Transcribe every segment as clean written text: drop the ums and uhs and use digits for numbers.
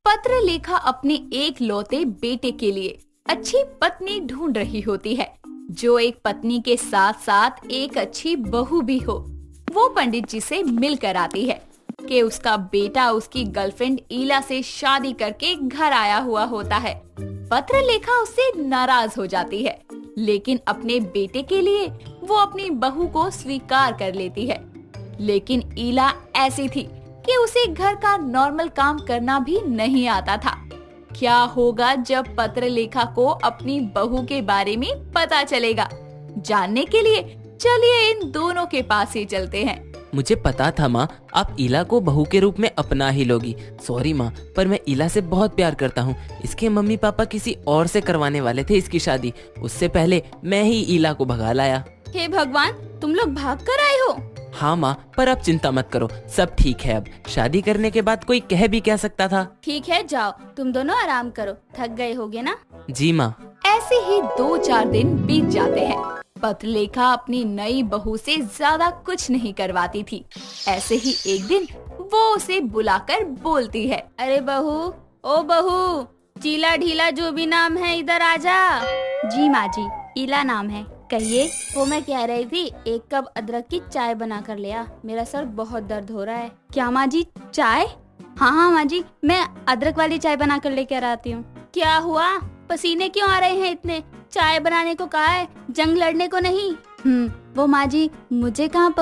पत्र लेखा अपने एक लौते बेटे के लिए अच्छी पत्नी ढूंढ रही होती है, जो एक पत्नी के साथ साथ एक अच्छी बहू भी हो। वो पंडित जी से मिलकर आती है कि उसका बेटा उसकी गर्लफ्रेंड ईला से शादी करके घर आया हुआ होता है। पत्र लेखा उससे नाराज हो जाती है, लेकिन अपने बेटे के लिए वो अपनी बहू को स्वीकार कर लेती है। लेकिन ईला ऐसी थी कि उसे घर का नॉर्मल काम करना भी नहीं आता था। क्या होगा जब पत्रलेखा को अपनी बहू के बारे में पता चलेगा? जानने के लिए चलिए इन दोनों के पास ही चलते हैं। मुझे पता था माँ, आप ईला को बहू के रूप में अपना ही लोगी। सॉरी माँ, पर मैं ईला से बहुत प्यार करता हूँ। इसके मम्मी पापा किसी और से करवाने वाले थे इसकी शादी। उससे पहले मैं ही ईला को भगा लाया। हे भगवान, तुम लोग भाग कर आए हो? हाँ माँ, पर अब चिंता मत करो, सब ठीक है। अब शादी करने के बाद कोई कह भी क्या सकता था। ठीक है, जाओ तुम दोनों आराम करो, थक गए होगे ना। जी माँ। ऐसे ही 2-4 दिन बीत जाते हैं। पत्रलेखा अपनी नई बहू से ज्यादा कुछ नहीं करवाती थी। ऐसे ही एक दिन वो उसे बुलाकर बोलती है, अरे बहू, ओ बहू, चीला ढीला जो भी नाम है इधर आजा। जी माँ जी, ईला नाम है, कहिए। वो मैं कह रही थी, एक कप अदरक की चाय बना कर ले आ, मेरा सर बहुत दर्द हो रहा है। क्या माँ जी, चाय? हाँ हाँ माँ जी, मैं अदरक वाली चाय बना कर लेकर आती हूँ। क्या हुआ, पसीने क्यों आ रहे हैं इतने? चाय बनाने को कहा है, जंग लड़ने को नहीं। वो माँ जी, मुझे कहाँ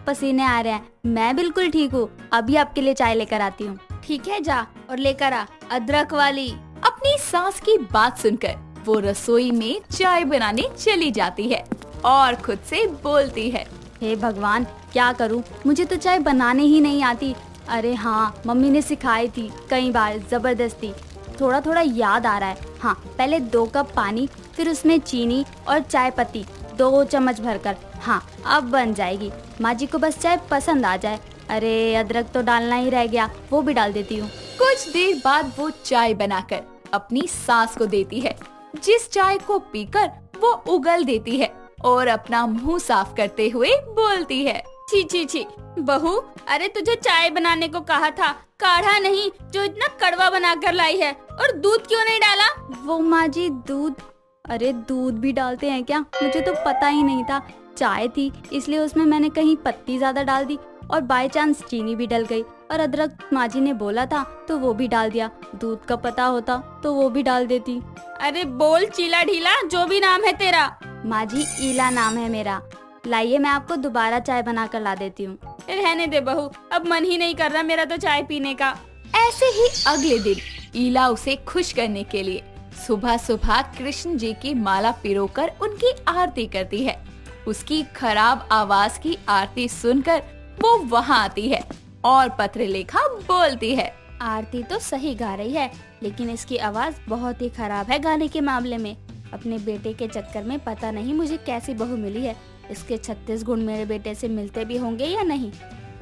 पसीने आ रहे हैं, मैं बिल्कुल ठीक हूँ। अभी आपके लिए चाय लेकर आती हूँ। ठीक है, जा और लेकर आ, अदरक वाली। अपनी सास की बात सुनकर वो रसोई में चाय बनाने चली जाती है और खुद से बोलती है, हे भगवान, क्या करूं, मुझे तो चाय बनाने ही नहीं आती। अरे हाँ, मम्मी ने सिखाई थी कई बार, जबरदस्ती। थोड़ा थोड़ा याद आ रहा है। हाँ, पहले 2 कप पानी, फिर उसमें चीनी और चाय पत्ती 2 चम्मच भरकर। हाँ, अब बन जाएगी। माँ जी को बस चाय पसंद आ जाए। अरे अदरक तो डालना ही रह गया, वो भी डाल देती हूँ। कुछ देर बाद वो चाय बनाकर अपनी सास को देती है, जिस चाय को पीकर वो उगल देती है और अपना मुंह साफ करते हुए बोलती है, छी छी छी बहू, अरे तुझे चाय बनाने को कहा था, काढ़ा नहीं जो इतना कड़वा बना कर लाई है। और दूध क्यों नहीं डाला? वो माँ जी, दूध? अरे दूध भी डालते हैं क्या? मुझे तो पता ही नहीं था। चाय थी इसलिए उसमें मैंने कहीं पत्ती ज्यादा डाल दी और बाय चांस चीनी भी डल गई। और अदरक माँ जी ने बोला था तो वो भी डाल दिया। दूध का पता होता तो वो भी डाल देती। अरे बोल चीला ढीला, जो भी नाम है तेरा। माँ जी, ईला नाम है मेरा। लाइए, मैं आपको दोबारा चाय बना कर ला देती हूँ। रहने दे बहू, अब मन ही नहीं कर रहा मेरा तो चाय पीने का। ऐसे ही अगले दिन ईला उसे खुश करने के लिए सुबह सुबह कृष्ण जी की माला पिरोकर उनकी आरती करती है। उसकी खराब आवाज की आरती सुनकर वो वहाँ आती है और पत्रलेखा बोलती है, आरती तो सही गा रही है, लेकिन इसकी आवाज बहुत ही खराब है गाने के मामले में। अपने बेटे के चक्कर में पता नहीं मुझे कैसी बहू मिली है। इसके 36 गुण मेरे बेटे से मिलते भी होंगे या नहीं।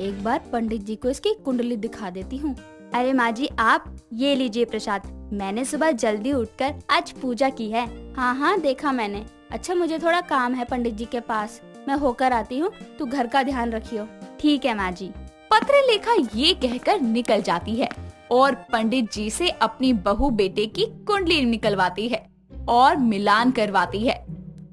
एक बार पंडित जी को इसकी कुंडली दिखा देती हूँ। अरे माँ जी, आप ये लीजिए प्रसाद। मैंने सुबह जल्दी उठकर आज पूजा की है। हाँ हाँ, देखा मैंने। अच्छा, मुझे थोड़ा काम है पंडित जी के पास, मैं होकर आती हूँ। तू घर का ध्यान रखियो। ठीक है माँ जी। पत्रलेखा ये कहकर निकल जाती है और पंडित जी से अपनी बहू बेटे की कुंडली निकलवाती है और मिलान करवाती है।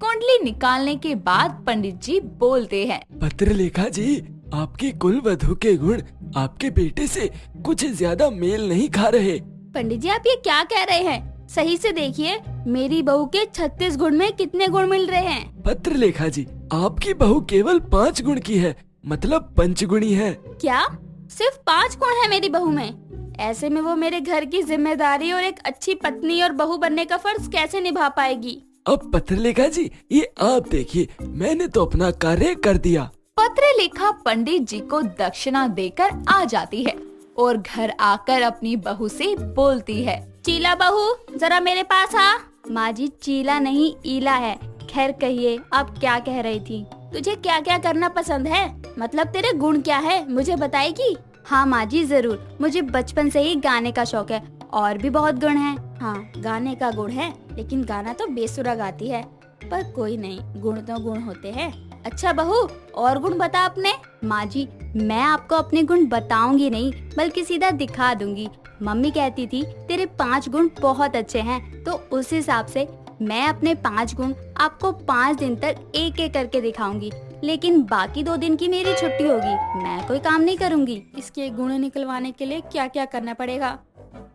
कुंडली निकालने के बाद पंडित जी बोलते हैं, पत्रलेखा जी, आपकी कुल वधू के गुण आपके बेटे से कुछ ज्यादा मेल नहीं खा रहे। पंडित जी, आप ये क्या कह रहे हैं? सही से देखिए, मेरी बहू के 36 गुण में कितने गुण मिल रहे हैं? पत्रलेखा जी, आपकी बहू केवल 5 गुण की है, मतलब पंचगुणी है। क्या सिर्फ 5 गुण है मेरी बहू में? ऐसे में वो मेरे घर की जिम्मेदारी और एक अच्छी पत्नी और बहू बनने का फर्ज कैसे निभा पाएगी? अब पत्रलेखा जी, ये आप देखिए, मैंने तो अपना कार्य कर दिया। पत्रलेखा पंडित जी को दक्षिणा देकर आ जाती है और घर आकर अपनी बहू से बोलती है, चीला बहू, जरा मेरे पास आ। माँ जी, चीला नहीं ईला है। खैर कहिए, आप क्या कह रही थी? तुझे क्या क्या करना पसंद है? मतलब तेरे गुण क्या है, मुझे बताएगी? हाँ माँ जी, जरूर। मुझे बचपन से ही गाने का शौक है और भी बहुत गुण हैं। हाँ, गाने का गुण है, लेकिन गाना तो बेसुरा गाती है। पर कोई नहीं, गुण तो गुण होते हैं। अच्छा बहू, और गुण बता अपने। माँ जी, मैं आपको अपने गुण बताऊंगी नहीं, बल्कि सीधा दिखा दूंगी। मम्मी कहती थी तेरे 5 गुण बहुत अच्छे हैं, तो उस हिसाब से मैं अपने 5 गुण आपको 5 दिन तक एक एक करके दिखाऊंगी, लेकिन बाकी 2 दिन की मेरी छुट्टी होगी, मैं कोई काम नहीं करूंगी। इसके गुण निकलवाने के लिए क्या क्या करना पड़ेगा?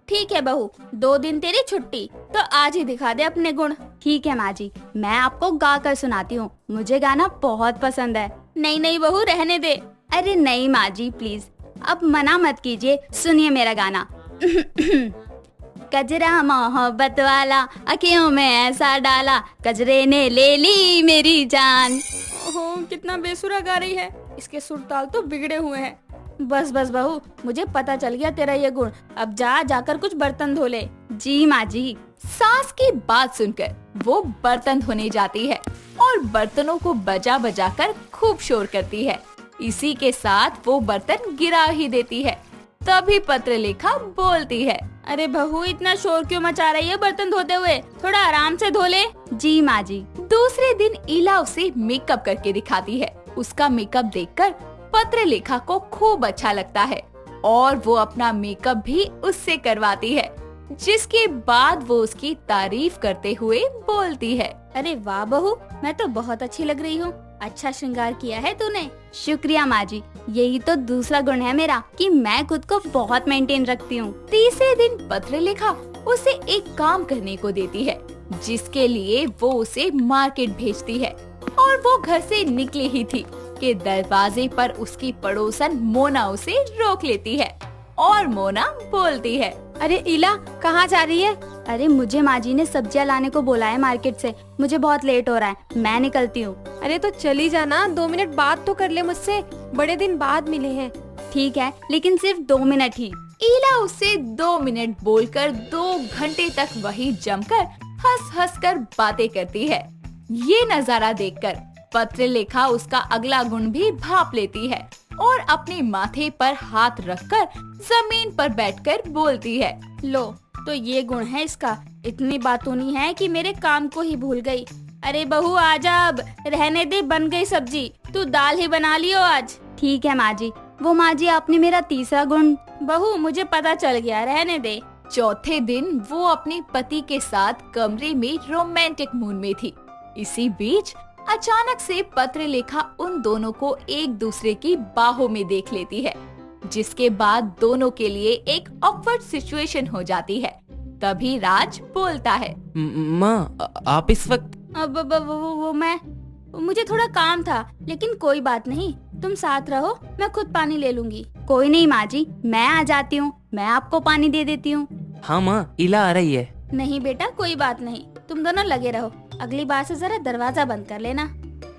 ठीक है बहू, 2 दिन तेरी छुट्टी, तो आज ही दिखा दे अपने गुण। ठीक है माँ जी, मैं आपको गा कर सुनाती हूँ, मुझे गाना बहुत पसंद है। नहीं नहीं बहू, रहने दे। अरे नहीं माँ जी प्लीज, अब मना मत कीजिए, सुनिए मेरा गाना। कजरा मोहब्बत वाला अखियों में ऐसा डाला, कजरे ने ले ली मेरी जान। ओहो, कितना बेसुरा गा रही है, इसके सुर ताल तो बिगड़े हुए हैं। बस बस बहू, मुझे पता चल गया तेरा ये गुण, अब जाकर कुछ बर्तन धो ले। जी माँ जी। सास की बात सुनकर वो बर्तन धोने जाती है और बर्तनों को बजा बजा कर खूब शोर करती है। इसी के साथ वो बर्तन गिरा ही देती है। तभी पत्रलेखा बोलती है, अरे बहू, इतना शोर क्यों मचा रही है बर्तन धोते हुए, थोड़ा आराम से धो ले। जी माँ जी। दूसरे दिन इला उसे मेकअप करके दिखाती है। उसका मेकअप देखकर पत्रलेखा को खूब अच्छा लगता है और वो अपना मेकअप भी उससे करवाती है, जिसके बाद वो उसकी तारीफ करते हुए बोलती है, अरे वाह बहू, मैं तो बहुत अच्छी लग रही हूँ, अच्छा श्रृंगार किया है तूने। शुक्रिया माँ जी, यही तो दूसरा गुण है मेरा कि मैं खुद को बहुत मेंटेन रखती हूँ। तीसरे दिन पत्रलेखा उसे एक काम करने को देती है, जिसके लिए वो उसे मार्केट भेजती है। और वो घर से निकली ही थी कि दरवाजे पर उसकी पड़ोसन मोना उसे रोक लेती है और मोना बोलती है, अरे इला, कहाँ जा रही है? अरे मुझे माँ जी ने सब्जियाँ लाने को बोला है मार्केट से, मुझे बहुत लेट हो रहा है, मैं निकलती हूँ। अरे तो चली जाना, 2 मिनट बात तो कर ले मुझसे, बड़े दिन बाद मिले हैं। ठीक है, लेकिन सिर्फ 2 मिनट ही। इला उससे 2 मिनट बोलकर 2 घंटे तक वही जमकर हंस हंस कर बातें करती है। ये नजारा देखकर पत्रलेखा उसका अगला गुण भी भाप लेती है और अपने माथे पर हाथ रखकर जमीन पर बैठकर बोलती है, लो तो ये गुण है इसका, इतनी बातूनी है कि मेरे काम को ही भूल गई। अरे बहू आजा, अब रहने दे, बन गई सब्जी, तू दाल ही बना लियो आज। ठीक है माँ जी। वो माँ जी, आपने मेरा तीसरा गुण। बहू मुझे पता चल गया, रहने दे। चौथे दिन वो अपने पति के साथ कमरे में रोमांटिक मूड में थी। इसी बीच अचानक से पत्रलेखा उन दोनों को एक दूसरे की बाहों में देख लेती है, जिसके बाद दोनों के लिए एक ऑकवर्ड सिचुएशन हो जाती है। तभी राज बोलता है, माँ आप इस वक्त? अब वो मैं, मुझे थोड़ा काम था, लेकिन कोई बात नहीं, तुम साथ रहो, मैं खुद पानी ले लूंगी। कोई नहीं माँ जी, मैं आ जाती हूँ, मैं आपको पानी दे देती हूँ। हाँ माँ, इला आ रही है। नहीं बेटा, कोई बात नहीं, तुम दोनों लगे रहो, अगली बार से जरा दरवाजा बंद कर लेना।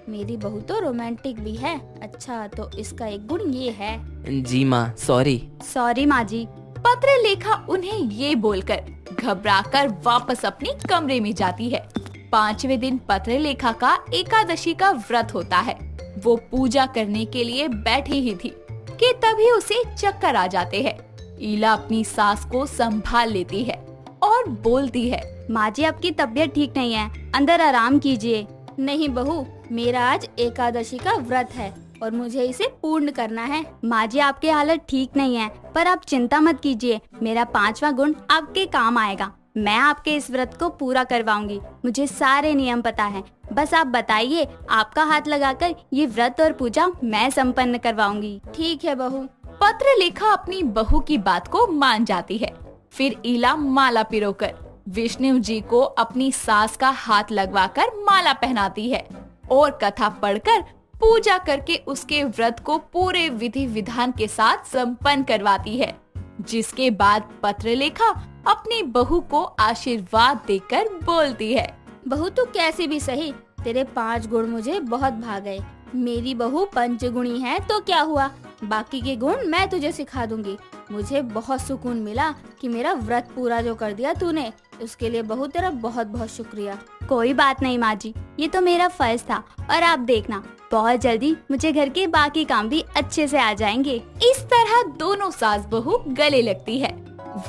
मेरी बहू तो रोमांटिक भी है। अच्छा, तो इसका एक गुण ये है। जी माँ, सॉरी। सॉरी माँ जी। पत्रलेखा उन्हें ये बोलकर घबराकर वापस अपने कमरे में जाती है। 5वें दिन पत्रलेखा का एकादशी का व्रत होता है। वो पूजा करने के लिए बैठी ही थी कि तभी उसे चक्कर आ जाते हैं। इला अपनी सास को संभाल लेती है और बोलती है, माँ जी आपकी तबीयत ठीक नहीं है, अंदर आराम कीजिए। नहीं बहू, मेरा आज एकादशी का व्रत है और मुझे इसे पूर्ण करना है। माँ जी आपकी हालत ठीक नहीं है, पर आप चिंता मत कीजिए, मेरा 5वां गुण आपके काम आएगा। मैं आपके इस व्रत को पूरा करवाऊंगी, मुझे सारे नियम पता है, बस आप बताइए, आपका हाथ लगाकर ये व्रत और पूजा मैं संपन्न करवाऊंगी। ठीक है बहू। पत्रलेखा अपनी बहू की बात को मान जाती है। फिर इला माला पिरोकर विष्णु जी को अपनी सास का हाथ लगवाकर माला पहनाती है और कथा पढ़कर पूजा करके उसके व्रत को पूरे विधि विधान के साथ संपन्न करवाती है। जिसके बाद पत्रलेखा अपनी बहू को आशीर्वाद देकर बोलती है, बहू तू कैसी भी सही, तेरे 5 गुण मुझे बहुत भा गए। मेरी बहू पंचगुणी है तो क्या हुआ, बाकी के गुण मैं तुझे सिखा दूंगी। मुझे बहुत सुकून मिला कि मेरा व्रत पूरा जो कर दिया तूने, उसके लिए बहू तेरा बहुत बहुत शुक्रिया। कोई बात नहीं माँ जी, ये तो मेरा फर्ज था, और आप देखना बहुत जल्दी मुझे घर के बाकी काम भी अच्छे से आ जाएंगे। इस तरह दोनों सास बहू गले लगती है।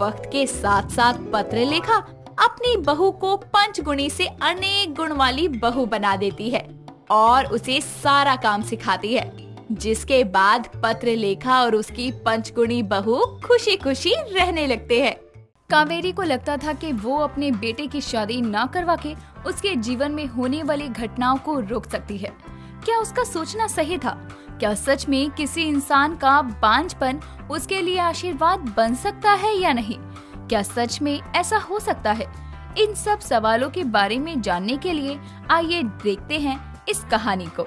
वक्त के साथ साथ पत्रलेखा अपनी बहू को पंचगुणी से अनेक गुण वाली बहू बना देती है और उसे सारा काम सिखाती है। जिसके बाद पत्र लेखा और उसकी पंचगुणी बहू खुशी खुशी रहने लगते हैं। कावेरी को लगता था कि वो अपने बेटे की शादी ना करवा के उसके जीवन में होने वाली घटनाओं को रोक सकती है। क्या उसका सोचना सही था? क्या सच में किसी इंसान का बांझपन उसके लिए आशीर्वाद बन सकता है या नहीं? क्या सच में ऐसा हो सकता है? इन सब सवालों के बारे में जानने के लिए आइए देखते हैं इस कहानी को।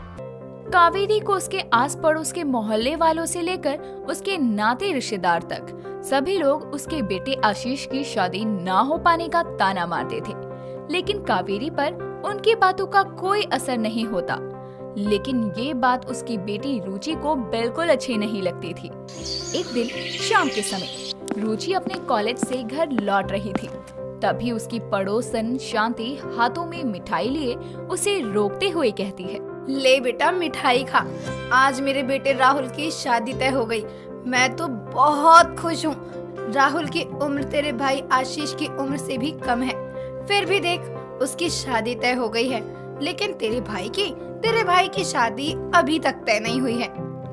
कावेरी को उसके आस पड़ोस के मोहल्ले वालों से लेकर उसके नाते रिश्तेदार तक सभी लोग उसके बेटे आशीष की शादी ना हो पाने का ताना मारते थे, लेकिन कावेरी पर उनकी बातों का कोई असर नहीं होता। लेकिन ये बात उसकी बेटी रुचि को बिल्कुल अच्छी नहीं लगती थी। एक दिन शाम के समय रुचि अपने कॉलेज से घर लौट रही थी। तभी उसकी पड़ोसन शांति हाथों में मिठाई लिए उसे रोकते हुए कहती है, ले बेटा मिठाई खा, आज मेरे बेटे राहुल की शादी तय हो गई। मैं तो बहुत खुश हूँ। राहुल की उम्र तेरे भाई आशीष की उम्र से भी कम है, फिर भी देख उसकी शादी तय हो गई है। लेकिन तेरे भाई की शादी अभी तक तय नहीं हुई है।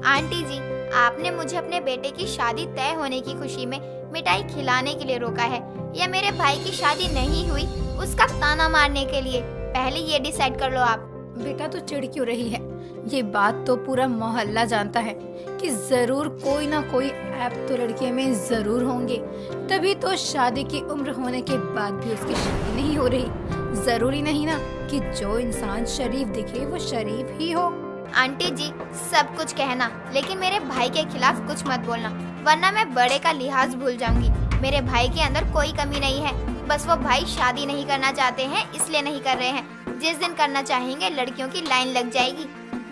आंटी जी, आपने मुझे अपने बेटे की शादी तय होने की खुशी में मिठाई खिलाने के लिए रोका है या मेरे भाई की शादी नहीं हुई उसका ताना मारने के लिए? पहले ये डिसाइड कर लो आप। बेटा तो चिढ़ क्यों रही है? ये बात तो पूरा मोहल्ला जानता है कि जरूर कोई ना कोई ऐप तो लड़कियों में जरूर होंगे, तभी तो शादी की उम्र होने के बाद भी उसकी शादी नहीं हो रही। जरूरी नहीं ना कि जो इंसान शरीफ दिखे वो शरीफ ही हो। आंटी जी, सब कुछ कहना, लेकिन मेरे भाई के खिलाफ कुछ मत बोलना, वरना मैं बड़े का लिहाज भूल जाऊंगी। मेरे भाई के अंदर कोई कमी नहीं है, बस वो भाई शादी नहीं करना चाहते हैं इसलिए नहीं कर रहे हैं। जिस दिन करना चाहेंगे लड़कियों की लाइन लग जाएगी।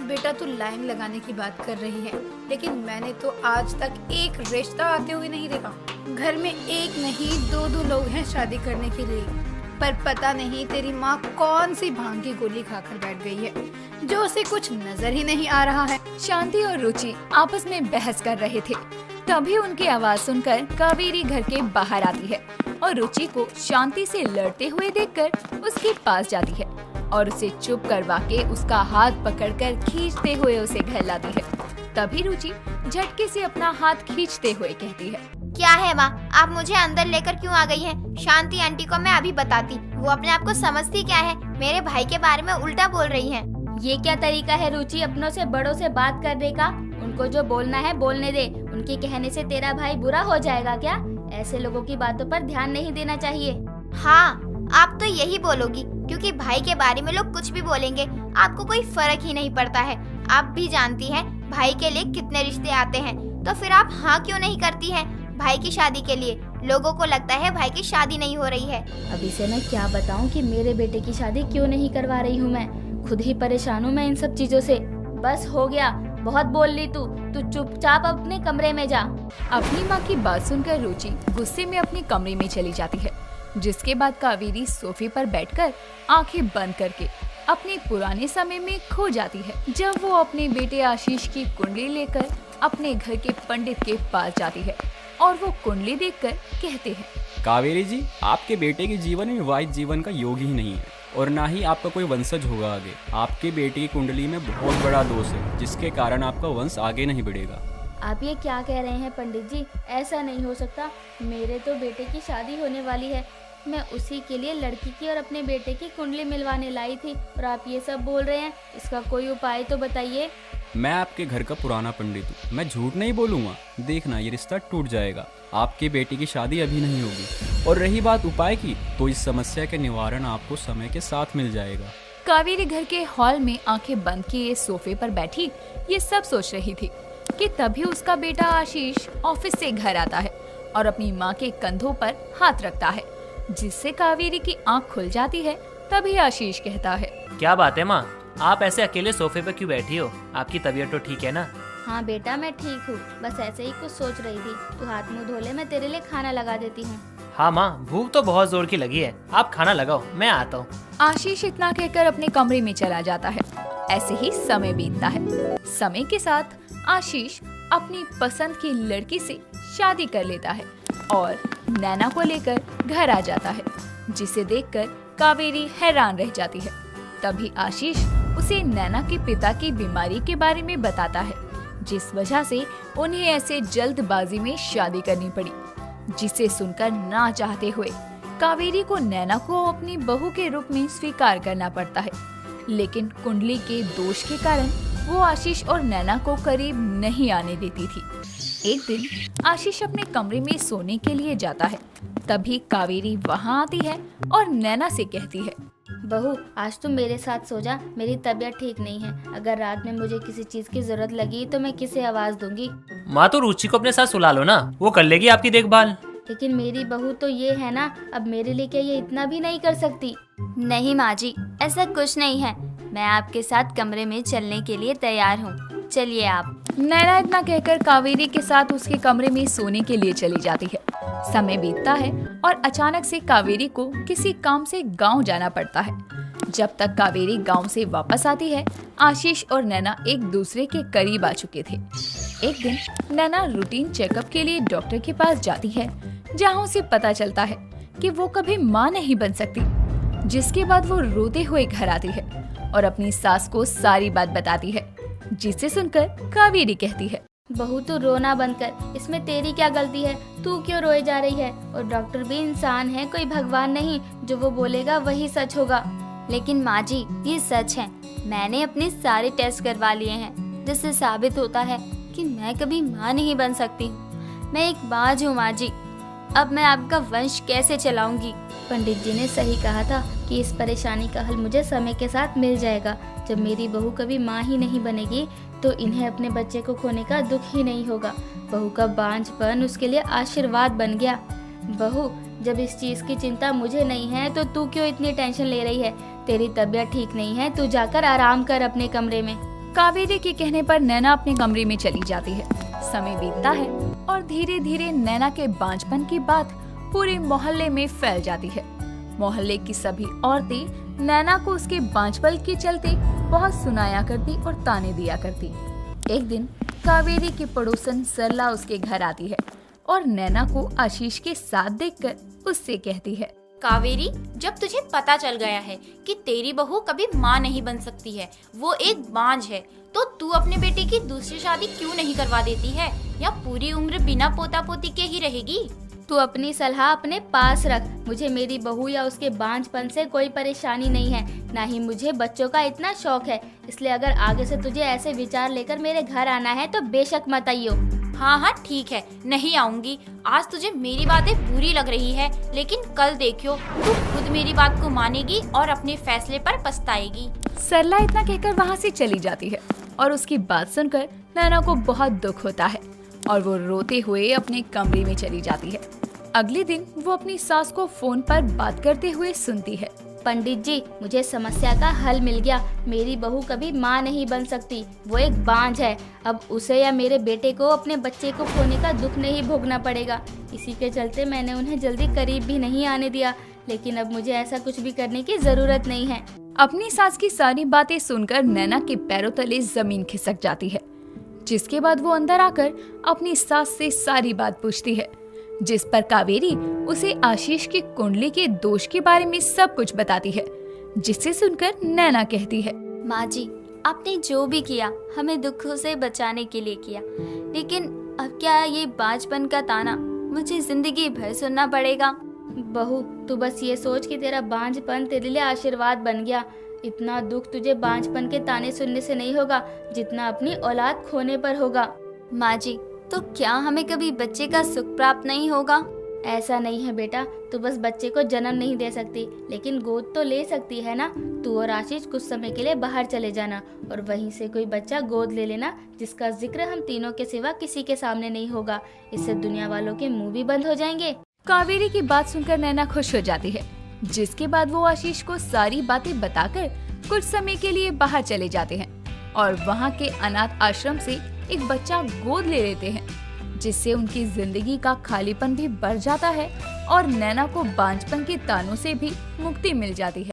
बेटा तू लाइन लगाने की बात कर रही है, लेकिन मैंने तो आज तक एक रिश्ता आते हुए नहीं देखा। घर में एक नहीं दो लोग हैं शादी करने के लिए, पर पता नहीं तेरी माँ कौन सी भांग की गोली खाकर बैठ गई है जो उसे कुछ नजर ही नहीं आ रहा है। शांति और रुचि आपस में बहस कर रहे थे। तभी उनकी आवाज सुनकर कावेरी घर के बाहर आती है और रुचि को शांति से लड़ते हुए देखकर उसके पास जाती है और उसे चुप करवा के उसका हाथ पकड़कर खींचते हुए उसे घर लाती है। तभी रुचि झटके से अपना हाथ खींचते हुए कहती है, क्या है माँ, आप मुझे अंदर लेकर क्यों आ गई हैं? शांति आंटी को मैं अभी बताती। वो अपने आप को समझती क्या है? मेरे भाई के बारे में उल्टा बोल रही हैं। ये क्या तरीका है रुचि अपनों से बड़ों से बात करने का? उनको जो बोलना है बोलने दे। उनके कहने से तेरा भाई बुरा हो जाएगा क्या? ऐसे लोगों की बातों पर ध्यान नहीं देना चाहिए। हाँ, आप तो यही बोलोगी, क्योंकि भाई के बारे में लोग कुछ भी बोलेंगे, आपको कोई फर्क ही नहीं पड़ता है। आप भी जानती हैं भाई के लिए कितने रिश्ते आते हैं, तो फिर आप हाँ क्यों नहीं करती हैं भाई की शादी के लिए? लोगों को लगता है भाई की शादी नहीं हो रही है। अभी से मैं क्या बताऊं कि मेरे बेटे की शादी क्यों नहीं करवा रही हूँ। मैं खुद ही परेशान हूँ मैं इन सब चीजों से। बस हो गया, बहुत बोल ली तू चुपचाप अपने कमरे में जा। अपनी माँ की बात सुनकर रुचि गुस्से में अपने कमरे में चली जाती है, जिसके बाद कावेरी सोफे पर बैठकर आंखें बंद करके अपने पुराने समय में खो जाती है, जब वो अपने बेटे आशीष की कुंडली लेकर अपने घर के पंडित के पास जाती है और वो कुंडली देखकर कहते हैं, कावेरी जी, आपके बेटे के जीवन में विवाहित जीवन का योग ही नहीं है और ना ही आपका कोई वंशज होगा आगे। आपके बेटे की कुंडली में बहुत बड़ा दोष है, जिसके कारण आपका वंश आगे नहीं बढ़ेगा। आप ये क्या कह रहे हैं पंडित जी? ऐसा नहीं हो सकता। मेरे तो बेटे की शादी होने वाली है। मैं उसी के लिए लड़की की और अपने बेटे की कुंडली मिलवाने लाई थी और आप ये सब बोल रहे हैं। इसका कोई उपाय तो बताइए। मैं आपके घर का पुराना पंडित हूँ, मैं झूठ नहीं बोलूँगा। देखना, ये रिश्ता टूट जाएगा। आपके बेटे की शादी अभी नहीं होगी। और रही बात उपाय की, तो इस समस्या के निवारण आपको समय के साथ मिल जाएगा। कावेरी घर के हॉल में आंखें बंद किए सोफे पर बैठी ये सब सोच रही थी कि तभी उसका बेटा आशीष ऑफिस से घर आता है और अपनी माँ के कंधों पर हाथ रखता है, जिससे कावेरी की आंख खुल जाती है। तभी आशीष कहता है, क्या बात है माँ, आप ऐसे अकेले सोफे पर क्यों बैठी हो? आपकी तबीयत तो ठीक है ना? हाँ बेटा, मैं ठीक हूँ, बस ऐसे ही कुछ सोच रही थी। तू हाथ मुंह धो ले, मैं तेरे लिए खाना लगा देती हूँ। हाँ माँ, भूख तो बहुत जोर की लगी है, आप खाना लगाओ, मैं आता हूँ। आशीष इतना कहकर अपने कमरे में चला जाता है। ऐसे ही समय बीतता है। समय के साथ आशीष अपनी पसंद की लड़की से शादी कर लेता है और नैना को लेकर घर आ जाता है, जिसे देखकर कावेरी हैरान रह जाती है। तभी आशीष उसे नैना के पिता की बीमारी के बारे में बताता है, जिस वजह से उन्हें ऐसे जल्दबाजी में शादी करनी पड़ी, जिसे सुनकर ना चाहते हुए कावेरी को नैना को अपनी बहू के रूप में स्वीकार करना पड़ता है। लेकिन कुंडली के दोष के कारण वो आशीष और नैना को करीब नहीं आने देती थी। एक दिन आशीष अपने कमरे में सोने के लिए जाता है, तभी कावेरी वहाँ आती है और नैना से कहती है, बहू आज तुम मेरे साथ सो जा, मेरी तबीयत ठीक नहीं है। अगर रात में मुझे किसी चीज की जरूरत लगी तो मैं किसे आवाज दूंगी? माँ तो रुचि को अपने साथ सुला लो ना, वो कर लेगी आपकी देखभाल। लेकिन मेरी बहू तो ये है ना, अब मेरे लिए क्या ये इतना भी नहीं कर सकती? नहीं माँ जी, ऐसा कुछ नहीं है। मैं आपके साथ कमरे में चलने के लिए तैयार हूँ, चलिए आप। नैना इतना कहकर कावेरी के साथ उसके कमरे में सोने के लिए चली जाती है। समय बीतता है और अचानक से कावेरी को किसी काम से गांव जाना पड़ता है। जब तक कावेरी गांव से वापस आती है, आशीष और नैना एक दूसरे के करीब आ चुके थे। एक दिन नैना रूटीन चेकअप के लिए डॉक्टर के पास जाती है, जहां उसे पता चलता है कि वो कभी मां नहीं बन सकती। जिसके बाद वो रोते हुए घर आती है और अपनी सास को सारी बात बताती है, जिसे सुनकर कावेरी कहती है, बहू तू रोना बंद कर, इसमें तेरी क्या गलती है? तू क्यों रोए जा रही है? और डॉक्टर भी इंसान है, कोई भगवान नहीं। जो वो बोलेगा वही सच होगा। लेकिन माँ जी ये सच है, मैंने अपने सारे टेस्ट करवा लिए हैं, जिससे साबित होता है कि मैं कभी माँ नहीं बन सकती। मैं एक बाज हूँ माँ जी, अब मैं आपका वंश कैसे चलाऊंगी? पंडित जी ने सही कहा था कि इस परेशानी का हल मुझे समय के साथ मिल जाएगा। जब मेरी बहू कभी माँ ही नहीं बनेगी तो इन्हें अपने बच्चे को खोने का दुख ही नहीं होगा। बहू का बांझपन उसके लिए आशीर्वाद बन गया। बहू, जब इस चीज की चिंता मुझे नहीं है तो तू क्यों इतनी टेंशन ले रही है? तेरी तबीयत ठीक नहीं है, तू जाकर आराम कर अपने कमरे में। कावेरी के कहने पर नैना अपने कमरे में चली जाती है। समय बीतता है और धीरे धीरे नैना के बांझपन की बात पूरे मोहल्ले में फैल जाती है। मोहल्ले की सभी औरतें नैना को उसके बांझपन के चलते बहुत सुनाया करती और ताने दिया करती। एक दिन कावेरी की पड़ोसन सरला उसके घर आती है और नैना को आशीष के साथ देखकर उससे कहती है, कावेरी, जब तुझे पता चल गया है कि तेरी बहू कभी माँ नहीं बन सकती है, वो एक बांझ है, तो तू अपने बेटे की दूसरी शादी क्यों नहीं करवा देती है? या पूरी उम्र बिना पोता पोती के ही रहेगी? तू अपनी सलाह अपने पास रख। मुझे मेरी बहू या उसके बांझपन से कोई परेशानी नहीं है, ना ही मुझे बच्चों का इतना शौक है। इसलिए अगर आगे से तुझे ऐसे विचार लेकर मेरे घर आना है तो बेशक मत आइयो। हाँ हाँ ठीक है, नहीं आऊंगी। आज तुझे मेरी बातें बुरी लग रही है, लेकिन कल देखियो तू खुद मेरी बात को मानेगी और अपने फैसले पर पछताएगी। सरला इतना कहकर वहाँ से चली जाती है और उसकी बात सुनकर नैना को बहुत दुख होता है और वो रोते हुए अपने कमरे में चली जाती है। अगले दिन वो अपनी सास को फोन पर बात करते हुए सुनती है, पंडित जी, मुझे समस्या का हल मिल गया। मेरी बहू कभी माँ नहीं बन सकती, वो एक बांझ है। अब उसे या मेरे बेटे को अपने बच्चे को खोने का दुख नहीं भोगना पड़ेगा। इसी के चलते मैंने उन्हें जल्दी करीब भी नहीं आने दिया, लेकिन अब मुझे ऐसा कुछ भी करने की जरूरत नहीं है। अपनी सास की सारी बातें सुनकर नैना के पैरों तले जमीन खिसक जाती है, जिसके बाद वो अंदर आकर अपनी सास से सारी बात पूछती है, जिस पर कावेरी उसे आशीष की कुंडली के दोष के बारे में सब कुछ बताती है, जिसे सुनकर नैना कहती है, माँ जी, आपने जो भी किया हमें दुखों से बचाने के लिए किया, लेकिन अब क्या ये बांझपन का ताना मुझे जिंदगी भर सुनना पड़ेगा? बहू, तू बस ये सोच कि तेरा बांझपन तेरे लिए आशीर्वाद बन गया। इतना दुख तुझे बांझपन के ताने सुनने से नहीं होगा, जितना अपनी औलाद खोने पर होगा। माँ जी, तो क्या हमें कभी बच्चे का सुख प्राप्त नहीं होगा? ऐसा नहीं है बेटा, तू बस बच्चे को जन्म नहीं दे सकती, लेकिन गोद तो ले सकती है ना। तू और आशीष कुछ समय के लिए बाहर चले जाना और वहीं से कोई बच्चा गोद ले लेना, जिसका जिक्र हम तीनों के सिवा किसी के सामने नहीं होगा। इससे दुनिया वालों के मुंह भी बंद हो जाएंगे। कावेरी की बात सुनकर नैना खुश हो जाती है, जिसके बाद वो आशीष को सारी बातें बताकर कुछ समय के लिए बाहर चले जाते हैं और वहाँ के अनाथ आश्रम से एक बच्चा गोद ले लेते हैं, जिससे उनकी जिंदगी का खालीपन भी बढ़ जाता है और नैना को बांझपन के तानों से भी मुक्ति मिल जाती है।